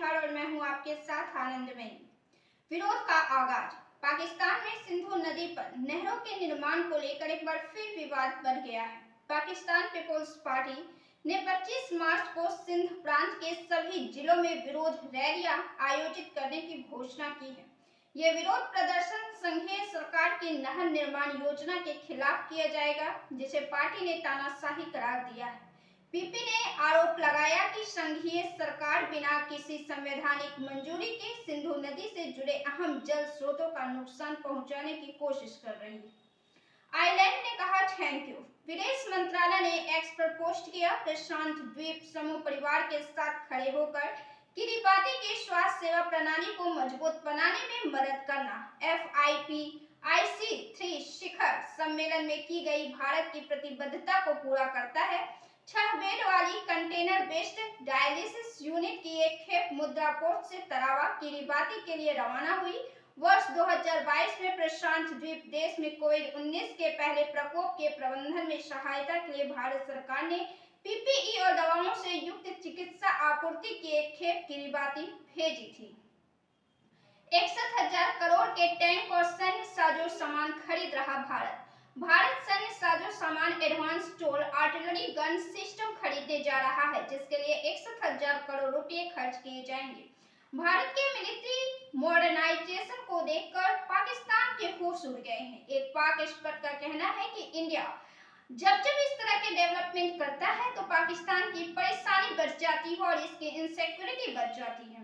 बिहार और मैं हूं आपके साथ आनंदमयी। विरोध का आगाज। पाकिस्तान में सिंधु नदी पर नहरों के निर्माण को लेकर एक बार फिर विवाद बढ़ गया है। पाकिस्तान पीपुल्स पार्टी ने 25 मार्च को सिंध प्रांत के सभी जिलों में विरोध रैलियां आयोजित करने की घोषणा की है। ये विरोध प्रदर्शन संघीय सरकार की नहर निर्माण योजना के खिलाफ किया जाएगा, जिसे पार्टी ने तानाशाही करार दिया है। पीपी ने आरोप लगाया कि संघीय सरकार बिना किसी संवैधानिक मंजूरी के सिंधु नदी से जुड़े अहम जल स्रोतों का नुकसान पहुंचाने की कोशिश कर रही है। आयरलैंड ने कहा थैंक यू। विदेश मंत्रालय ने एक्स पर पोस्ट किया, प्रशांत द्वीप समूह परिवार के साथ खड़े होकर किरिबाती की स्वास्थ्य सेवा प्रणाली को मजबूत बनाने में मदद करना। FIP-IC3 शिखर सम्मेलन में की गई भारत की प्रतिबद्धता को पूरा करता है। 6 बेड वाली कंटेनर बेस्ड डायलिसिस यूनिट की एक खेप मुद्रा पोर्ट से तरावा किरिबाती के लिए रवाना हुई। वर्ष 2022 में प्रशांत द्वीप देश में कोविड-19 के पहले प्रकोप के प्रबंधन में सहायता के लिए भारत सरकार ने PPE और दवाओं से युक्त चिकित्सा आपूर्ति की एक खेप किरिबाती भेजी थी। 61,000 करोड़ के टैंक और सैन्य साजो सामान खरीद रहा भारत। भारत सैन्य साजो सामान advance toll artillery gun system खरीदने जा रहा है, जिसके लिए 61,000 करोड़ रुपए खर्च किए जाएंगे। भारत के मिलिट्री मॉडर्नाइजेशन को देखकर पाकिस्तान के होश उड़ गए हैं। एक पाक एक्सपर्ट का कहना है कि इंडिया जब इस तरह के डेवलपमेंट करता है तो पाकिस्तान की परेशानी बढ़ जाती है और इसकी इनसिक्योरिटी बढ़ जाती है।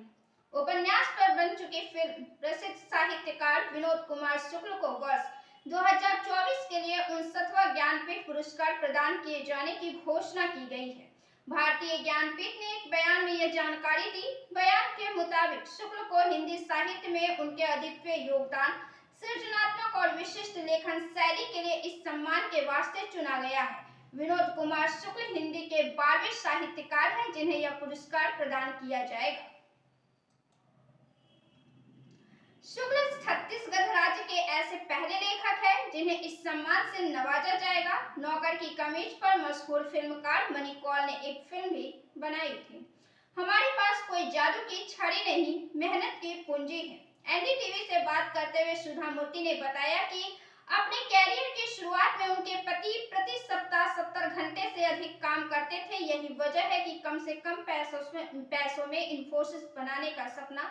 उपन्यास पर बन चुकी फिल्म प्रसिद्ध साहित्यकार विनोद कुमार शुक्ल को वर्ष 2024 के लिए 59वां ज्ञानपीठ पुरस्कार प्रदान किए जाने की घोषणा की गई है। भारतीय ज्ञानपीठ ने एक बयान में यह जानकारी दी। बयान के मुताबिक शुक्ल को हिंदी साहित्य में उनके अद्वितीय योगदान, सृजनात्मक और विशिष्ट लेखन शैली के लिए इस सम्मान के वास्ते चुना गया है। विनोद कुमार शुक्ल हिंदी के 12वें साहित्यकार हैं जिन्हें यह पुरस्कार प्रदान किया जाएगा। शुक्ल छत्तीसगढ़ राज्य के ऐसे पहले लेखक हैं जिन्हें इस सम्मान से नवाजा जाएगा। नौकर की कमीज पर मशहूर फिल्मकार मनी कौल ने एक फिल्म भी बनाई थी। हमारे पास कोई जादू की छड़ी नहीं, मेहनत की पूंजी है। NDTV से बात करते हुए सुधा मूर्ति ने बताया कि अपने कैरियर की शुरुआत में उनके पति प्रति सप्ताह 70 घंटे से अधिक काम करते थे। यही वजह है कि कम से कम पैसों में इन्फोसिस बनाने का सपना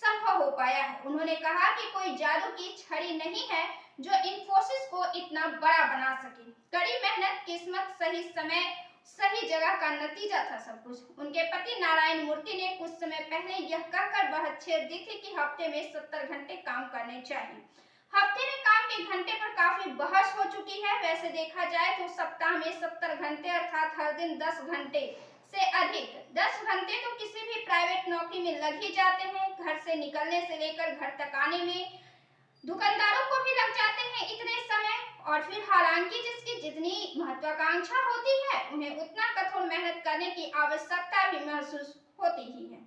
संभव हो पाया है। उन्होंने कहा कि कोई जादू की छड़ी नहीं है जो इन्फोसिस को इतना बड़ा बना सके। कड़ी मेहनत, किस्मत, सही समय सही जगह का नतीजा था सब कुछ। उनके पति नारायण मूर्ति ने कुछ समय पहले यह कहकर बहस दी थी कि हफ्ते में 70 घंटे काम करने चाहिए। हफ्ते में काम के घंटे पर काफी बहस हो चुकी है। वैसे देखा जाए तो सप्ताह में 70 घंटे अर्थात हर दिन 10 घंटे से अधिक। 10 घंटे तो किसी भी प्राइवेट नौकरी में लग ही जाते हैं। घर से निकलने से लेकर घर तक आने में दुकानदारों को भी लग जाते हैं इतने समय। और फिर हालांकि जिसकी जितनी महत्वाकांक्षा होती है उन्हें उतना कठोर मेहनत करने की आवश्यकता भी महसूस होती ही है।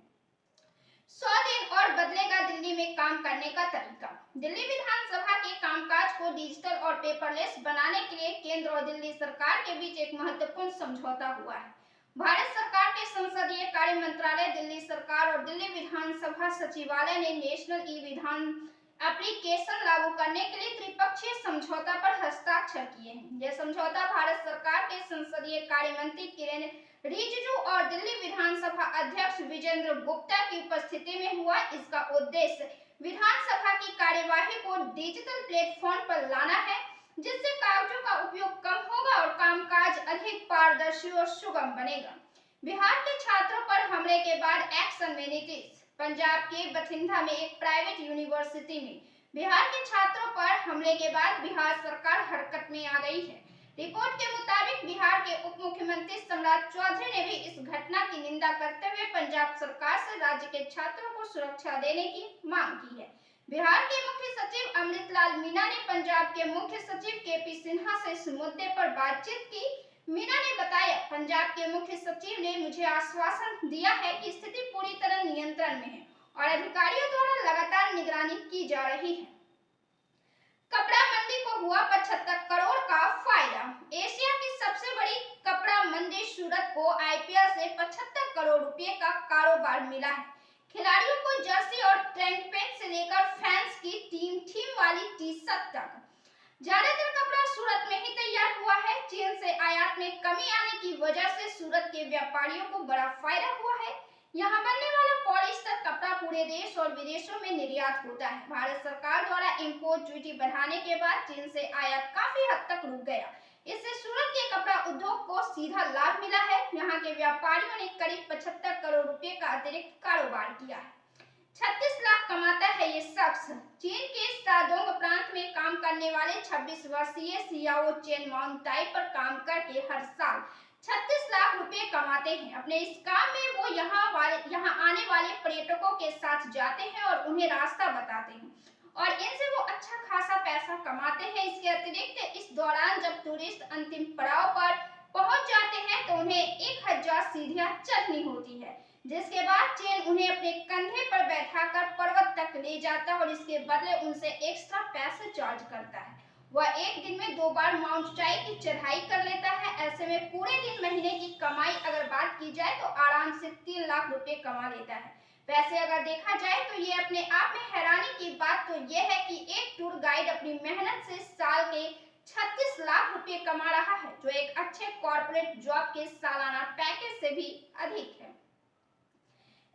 100 दिन और बदलेगा दिल्ली में काम करने का तरीका। दिल्ली विधानसभा के कामकाज को डिजिटल और पेपरलेस बनाने के लिए केंद्र और दिल्ली सरकार के बीच एक महत्वपूर्ण समझौता हुआ है। भारत सरकार के संसदीय कार्य मंत्रालय, दिल्ली सरकार और दिल्ली विधानसभा सचिवालय ने नेशनल ई-विधान एप्लीकेशन लागू करने के लिए त्रिपक्षीय समझौता पर हस्ताक्षर किए हैं। यह समझौता भारत सरकार के संसदीय कार्य मंत्री किरेन रिजिजू और दिल्ली विधानसभा अध्यक्ष विजेंद्र गुप्ता की उपस्थिति में हुआ। इसका उद्देश्य विधानसभा की कार्यवाही को डिजिटल प्लेटफॉर्म पर लाना है, जिससे कागजों का उपयोग कम होगा और कामकाज अधिक पारदर्शी और सुगम बनेगा। बिहार के छात्रों पर हमले के बाद एक्शन में नीतीश। पंजाब के बठिंडा में एक प्राइवेट यूनिवर्सिटी में बिहार के छात्रों पर हमले के बाद बिहार सरकार हरकत में आ गई है। रिपोर्ट के मुताबिक बिहार के उप मुख्यमंत्री सम्राट चौधरी ने भी इस घटना की निंदा करते हुए पंजाब सरकार से राज्य के छात्रों को सुरक्षा देने की मांग की है। बिहार के मुख्य सचिव अमृतलाल मीणा ने पंजाब के मुख्य सचिव KP सिन्हा से इस मुद्दे पर बातचीत की। मीणा ने बताया, पंजाब के मुख्य सचिव ने मुझे आश्वासन दिया है कि स्थिति पूरी तरह नियंत्रण में है और अधिकारियों द्वारा लगातार निगरानी की जा रही है। कपड़ा मंडी को हुआ 75 करोड़ का फायदा। एशिया की सबसे बड़ी कपड़ा मंडी सूरत को IPL से 75 करोड़ रुपए का कारोबार मिला है। खिलाड़ियों को जर्सी और ट्रैक पैंट से लेकर फैंस की थीम वाली टी शर्ट तक ज्यादातर कपड़ा सूरत में ही तैयार हुआ है। चीन से आयात में कमी आने की वजह से सूरत के व्यापारियों को बड़ा फायदा हुआ है। यहाँ बनने वाला पॉलिस्टर कपड़ा पूरे देश और विदेशों में निर्यात होता है। भारत सरकार द्वारा इंपोर्ट ड्यूटी बढ़ाने के बाद चीन से आयात काफी हद तक रुक गया। इससे सूरत के कपड़ा उद्योग को सीधा लाभ मिला है। यहाँ के व्यापारियों ने करीब 75 करोड़ रुपए का अतिरिक्त कारोबार किया है। 36 लाख कमाता है ये शख्स। चीन के शादोंग प्रांत में काम करने वाले 26 वर्षीय सियाओ चेन माउंटाई पर काम करके हर साल 36 लाख रुपए कमाते हैं। अपने इस काम में वो यहाँ आने वाले पर्यटकों के साथ जाते हैं और उन्हें रास्ता बताते हैं और इनसे वो अच्छा खासा पैसा कमाते हैं। इसके अतिरिक्त इस दौरान जब टूरिस्ट अंतिम पड़ाव पर पहुंच जाते हैं तो उन्हें 1000 सीढ़ियां चढ़नी होती है, जिसके बाद चेन उन्हें अपने कंधे पर बैठाकर पर्वत तक ले जाता है और इसके बदले उनसे एक्स्ट्रा पैसे चार्ज करता है। वह एक दिन में 2 बार माउंट चाई की चढ़ाई कर लेता है। ऐसे में पूरे दिन महीने की कमाई अगर बात की जाए तो आराम से 3 लाख रुपए कमा लेता है। वैसे अगर देखा जाए तो ये अपने आप में हैरानी की बात तो यह है कि एक टूर गाइड अपनी मेहनत से साल के 36 लाख रुपए कमा रहा है, जो एक अच्छे कॉर्पोरेट जॉब के सालाना पैकेज से भी अधिक है।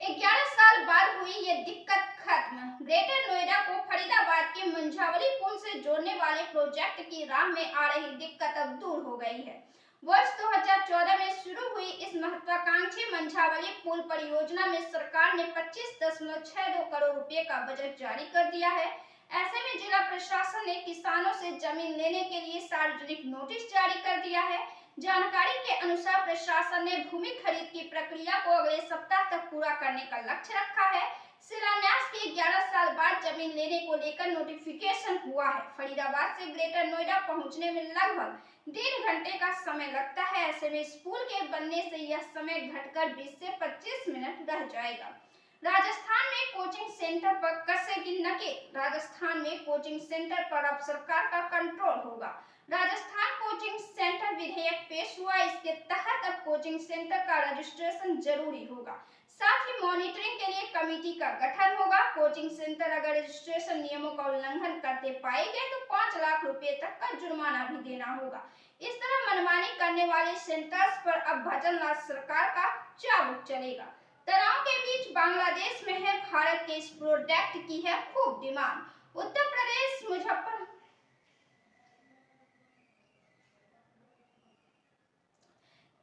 11 साल बाद हुई ये दिक्कत खत्म। ग्रेटर नोएडा को फरीदाबाद के मंझावली पुल से जोड़ने वाले प्रोजेक्ट की राह में आ रही दिक्कत अब दूर हो गई है। वर्ष 2014 में शुरू हुई इस महत्वाकांक्षी मंझावली पुल परियोजना में सरकार ने 25.62 करोड़ रुपए का बजट जारी कर दिया है। ऐसे में जिला प्रशासन ने किसानों से जमीन लेने के लिए सार्वजनिक नोटिस जारी कर दिया है। जानकारी के अनुसार प्रशासन ने भूमि खरीद की प्रक्रिया को अगले सप्ताह तक पूरा करने का लक्ष्य रखा है। शिलान्यास के 11 साल बाद जमीन लेने को लेकर नोटिफिकेशन हुआ है। फरीदाबाद से ग्रेटर नोएडा पहुंचने में लगभग 1.5 घंटे का समय लगता है। ऐसे में इस पुल के बनने से यह समय घटकर 20 से 25 मिनट रह जाएगा। राजस्थान में कोचिंग सेंटर पर कसेगी नकेल। राजस्थान में कोचिंग सेंटर पर अब सरकार का कंट्रोल होगा। राजस्थान कोचिंग सेंटर विधेयक पेश हुआ। इसके तहत अब कोचिंग सेंटर का रजिस्ट्रेशन जरूरी होगा। साथ ही मॉनिटरिंग के लिए कमेटी का गठन होगा। कोचिंग सेंटर अगर रजिस्ट्रेशन नियमों का उल्लंघन करते पाए गए तो 5 लाख रुपए तक का जुर्माना भी देना होगा। इस तरह मनमानी करने वाले सेंटर्स पर अब भजनलाल सरकार का चाबुक चलेगा। तनाव के बीच बांग्लादेश में है भारत के इस प्रोडक्ट की है खूब डिमांड। उत्तर प्रदेश मुजफ्फर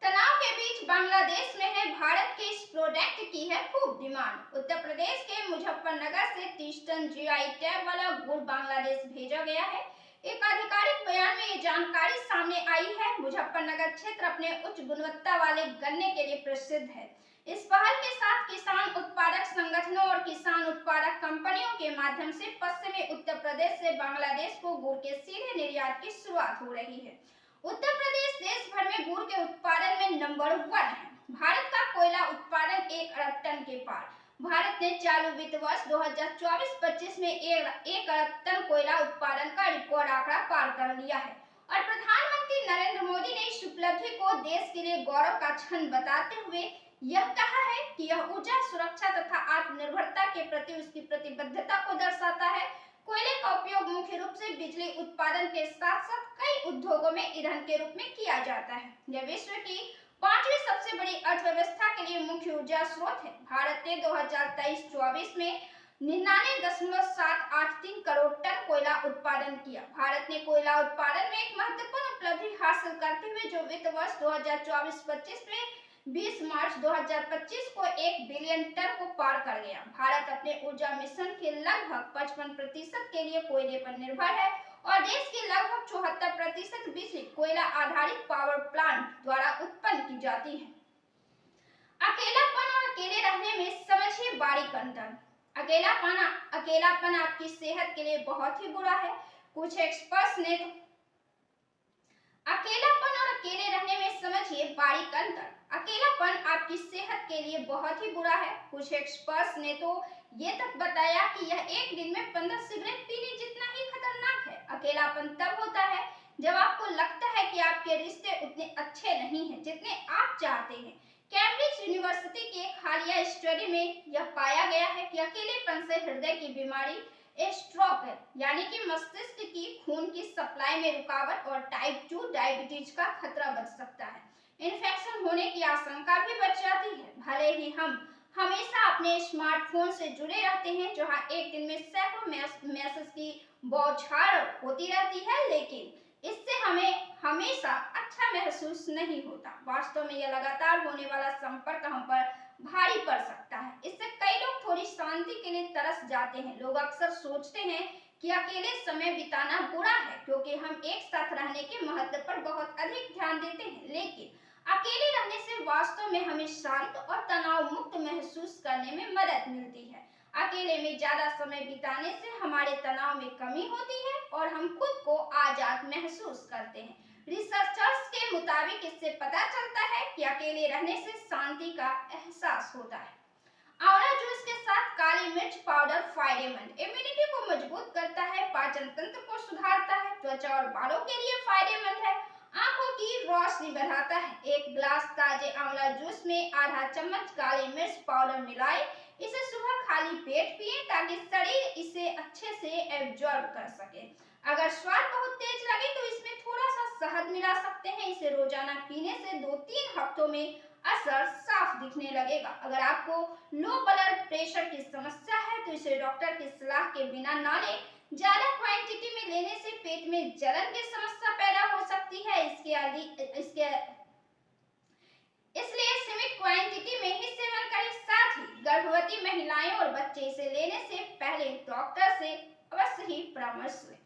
तनाव के बीच बांग्लादेश में है भारत के इस प्रोडक्ट की है खूब डिमांड। उत्तर प्रदेश के मुजफ्फरनगर से 30 टन जीआई टैग वाला गुड़ बांग्लादेश भेजा गया है। एक आधिकारिक बयान में ये जानकारी सामने आई है। मुजफ्फरनगर क्षेत्र अपने उच्च गुणवत्ता वाले गन्ने के लिए प्रसिद्ध है। इस पहल के साथ किसान उत्पादक संगठनों और किसान उत्पादक कंपनियों के माध्यम से पश्चिमी उत्तर प्रदेश से बांग्लादेश को गुड़ के सीधे निर्यात की शुरुआत हो रही है। उत्तर प्रदेश देश भर में गुड़ के उत्पादन में नंबर 1 है। भारत का कोयला उत्पादन 1 अरब टन के पार। भारत ने चालू वित्त वर्ष 2024-25 में 1 अरब टन कोयला उत्पादन का रिकॉर्ड आंकड़ा पार कर लिया है और प्रधानमंत्री नरेंद्र मोदी ने इस उपलब्धि को देश के लिए गौरव का क्षण बताते हुए यह कहा है कि यह ऊर्जा सुरक्षा तथा आत्मनिर्भरता के प्रति उसकी प्रतिबद्धता को दर्शाता है। कोयले का उपयोग मुख्य रूप से बिजली उत्पादन के साथ साथ कई उद्योगों में ईंधन के रूप में किया जाता है। यह विश्व की 5वीं सबसे बड़ी अर्थव्यवस्था के लिए मुख्य ऊर्जा स्रोत है। भारत ने 2023-24 में 99.783 करोड़ टन कोयला उत्पादन किया। भारत ने कोयला उत्पादन में एक महत्वपूर्ण उपलब्धि हासिल करते हुए जो वित्त वर्ष 2024-25 में 20 मार्च 2025 को 1 बिलियन टन को पार कर गया। भारत अपने ऊर्जा मिशन के लगभग 55% के लिए कोयले पर निर्भर है और देश की लगभग 74% बिजली कोयला आधारित पावर प्लांट द्वारा उत्पन्न की जाती है। अकेलापन और अकेले रहने में समझिए बारीक अंतर। अकेलापन आपकी सेहत के लिए बहुत ही बुरा है। कुछ एक्सपर्ट्स ने अकेलापन और अकेले रहने में समझिए बारीक अंतर। अकेलापन आपकी सेहत के लिए बहुत ही बुरा है। कुछ एक्सपर्ट्स ने तो ये तक बताया कि यह एक दिन में 15 सिगरेट पीने जितना ही खतरनाक है। अकेलापन तब होता है जब आपको लगता है कि आपके रिश्ते उतने अच्छे नहीं हैं जितने आप चाहते हैं। कैम्ब्रिज यूनिवर्सिटी की एक हालिया स्टडी में यह पाया गया है कि अकेलेपन से हृदय की बीमारी, स्ट्रोक यानी कि मस्तिष्क की खून की सप्लाई में रुकावट और टाइप 2 डायबिटीज का खतरा बढ़ सकता है। इन्फेक्शन होने की आशंका भी बढ़ जाती है। भले ही हम हमेशा अपने स्मार्टफोन से जुड़े रहते हैं, जहां एक दिन में सैकड़ों मैसेज की बौछार होती रहती है, लेकिन इससे हमें हमेशा अच्छा महसूस नहीं होता। वास्तव में यह लगातार होने वाला संपर्क हम पर भारी पड़ सकता है। इससे कई लोग थोड़ी शांति के लिए तरस जाते हैं। लोग अक्सर सोचते हैं कि अकेले समय बिताना बुरा है, क्योंकि हम एक साथ रहने के महत्व पर बहुत अधिक ध्यान देते हैं। लेकिन अकेले रहने से वास्तव में हमें शांत और तनाव मुक्त महसूस करने में मदद मिलती है। अकेले में ज्यादा समय बिताने से हमारे तनाव में कमी होती है और हम खुद को आजाद महसूस करते हैं। रिसर्चर्स के मुताबिक इससे पता चलता है कि अकेले रहने से शांति का एहसास होता है। आंवला जूस के साथ काली मिर्च पाउडर फायदेमंद, इम्यूनिटी को मजबूत करता है, पाचन तंत्र को सुधारता है, त्वचा और बालों के लिए फायदेमंद है, आंखों की रोशनी बढ़ाता है। एक गिलास ताजे आंवला जूस में आधा चम्मच काली मिर्च पाउडर मिलाएं। इसे सुबह खाली पेट पिएं ताकि शरीर इसे अच्छे से एब्जॉर्ब कर सके। अगर स्वाद बहुत तेज लगे तो इसमें थोड़ा सा शहद मिला सकते हैं। इसे रोजाना पीने से 2-3 हफ्तों में असर साफ दिखने लगेगा। अगर आपको लो ब्लड प्रेशर की समस्या है तो इसे डॉक्टर की सलाह के बिना ना लें। ज्यादा क्वांटिटी में लेने से पेट में जलन की समस्या पैदा हो सकती है। इसलिए सीमित क्वांटिटी में ही सेवन करें। साथ ही गर्भवती महिलाएं और बच्चे इसे लेने से पहले डॉक्टर से अवश्य ही परामर्श लें।